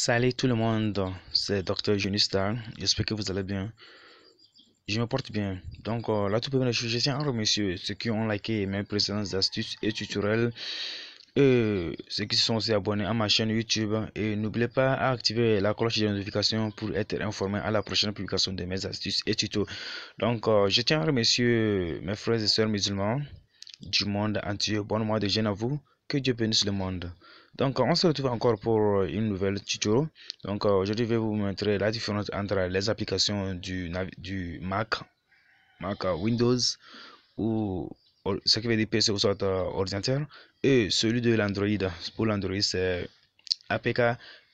Salut tout le monde, c'est Dr. Junistar. J'espère que vous allez bien. Je me porte bien. Donc, là, tout première chose, je tiens à remercier ceux qui ont liké mes précédentes astuces et tutoriels et ceux qui se sont aussi abonnés à ma chaîne YouTube. Et n'oubliez pas à activer la cloche de notification pour être informé à la prochaine publication de mes astuces et tutos. Donc, je tiens à remercier mes frères et sœurs musulmans du monde entier. Bon mois de jeûne à vous. Que Dieu bénisse le monde. Donc, on se retrouve encore pour une nouvelle tuto. Donc, aujourd'hui, je vais vous montrer la différence entre les applications du Mac Windows ou ce qui veut dire PC ou soit ordinateur et celui de l'Android. Pour l'Android, c'est APK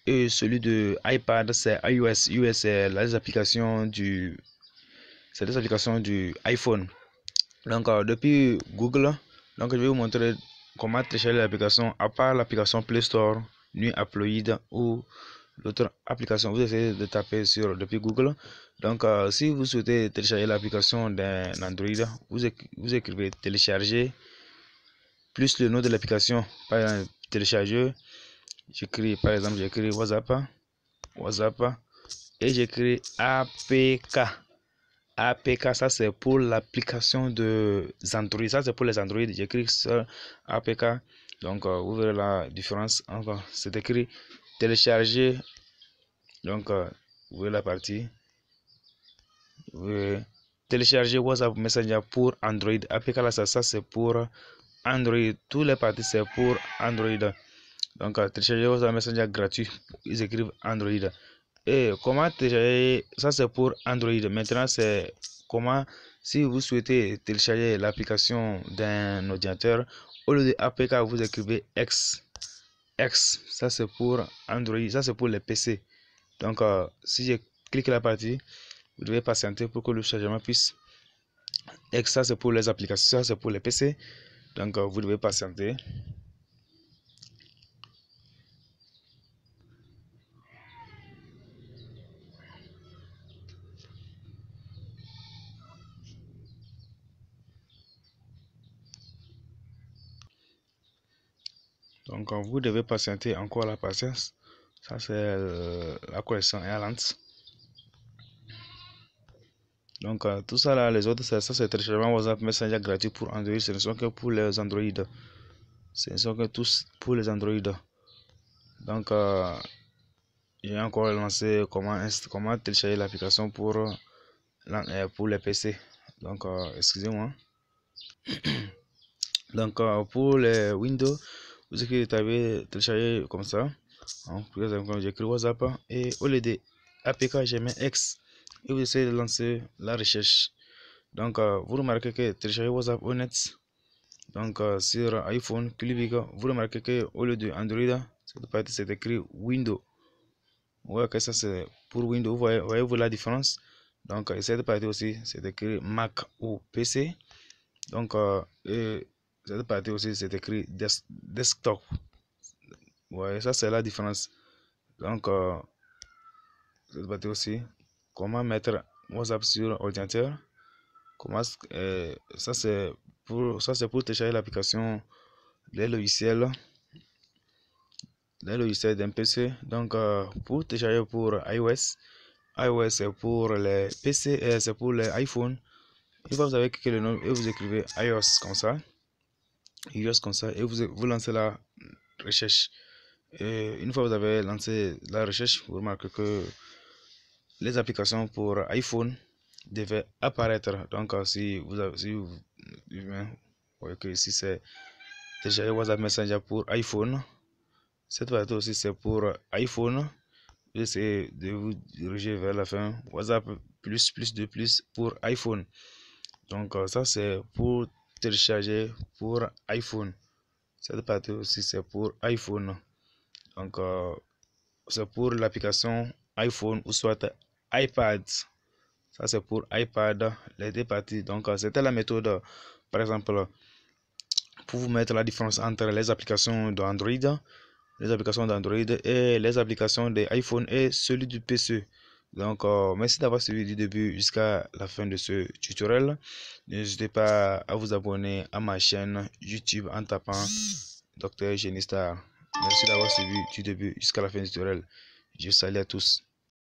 et celui de iPad, c'est iOS. iOS, c'est les applications du iPhone. Donc, depuis Google, donc je vais vous montrer comment télécharger l'application à part l'application Play Store, Nuit Upload ou l'autre application. Vous essayez de taper sur depuis Google. Donc, si vous souhaitez télécharger l'application d'un Android, vous écrivez télécharger plus le nom de l'application. Par exemple, télécharger, j'écris par exemple, j'écris WhatsApp et j'écris APK. APK, ça c'est pour l'application de Android. Ça c'est pour les Android. J'écris sur APK. Donc, vous verrez la différence. Enfin, c'est écrit télécharger. Donc, vous voyez la partie. Vous verrez, télécharger WhatsApp Messenger pour Android. APK là, ça c'est pour Android. Tous les parties c'est pour Android. Donc, télécharger WhatsApp Messenger gratuit. Ils écrivent Android. Et comment télécharger, ça c'est pour Android. Maintenant, c'est comment, si vous souhaitez télécharger l'application d'un ordinateur, au lieu de APK, vous écrivez X. X, ça c'est pour Android, ça c'est pour les PC. Donc, si je clique la partie, vous devez patienter pour que le chargement puisse. X, ça c'est pour les applications, ça c'est pour les PC. Donc, vous devez patienter. Donc, vous devez patienter encore la patience. Ça, c'est la connexion est lente. Donc, tout ça là, les autres, ça c'est téléchargement WhatsApp Messenger gratuit pour Android. Ce ne sont que pour les Android. Ce ne sont que tous pour les Android. Donc, j'ai encore lancé comment télécharger l'application pour les PC. Donc, excusez-moi. Donc, pour les Windows, vous écrivez télécharger comme ça. Par exemple, j'écris WhatsApp et au lieu de APK, j'ai mis X et vous essayez de lancer la recherche. Donc, vous remarquez que télécharger WhatsApp au net, donc sur iPhone, vous remarquez que au lieu de Android, cette partie c'est écrit Windows. Vous voyez que ça c'est pour Windows, voyez-vous la différence? Donc, cette partie aussi c'est écrit Mac ou PC. Donc, cette partie aussi c'est écrit desktop. Ouais, ça c'est la différence. Donc, cette partie aussi, comment mettre WhatsApp sur ordinateur. Comment, ça c'est pour télécharger l'application, les logiciels d'un PC. Donc, pour télécharger pour iOS c'est pour les PC, c'est pour les iPhone. Une fois que vous avez cliqué le nom et vous écrivez iOS comme ça, et vous lancez la recherche. Et une fois que vous avez lancé la recherche, vous remarquez que les applications pour iPhone devaient apparaître. Donc, si vous voyez que ici c'est télécharger WhatsApp Messenger pour iPhone, cette partie aussi c'est pour iPhone. Essayez de vous diriger vers la fin. WhatsApp plus pour iPhone. Donc, ça c'est pour télécharger pour iPhone. Cette partie aussi c'est pour iPhone. Donc, c'est pour l'application iPhone ou soit iPad. Ça c'est pour iPad, les deux parties. Donc, c'était la méthode, par exemple, pour vous mettre la différence entre les applications d'Android et les applications d'iPhone et celui du PC. Donc, merci d'avoir suivi du début jusqu'à la fin de ce tutoriel. N'hésitez pas à vous abonner à ma chaîne YouTube en tapant Dr. Genistar. Merci d'avoir suivi du début jusqu'à la fin du tutoriel. Je salue à tous.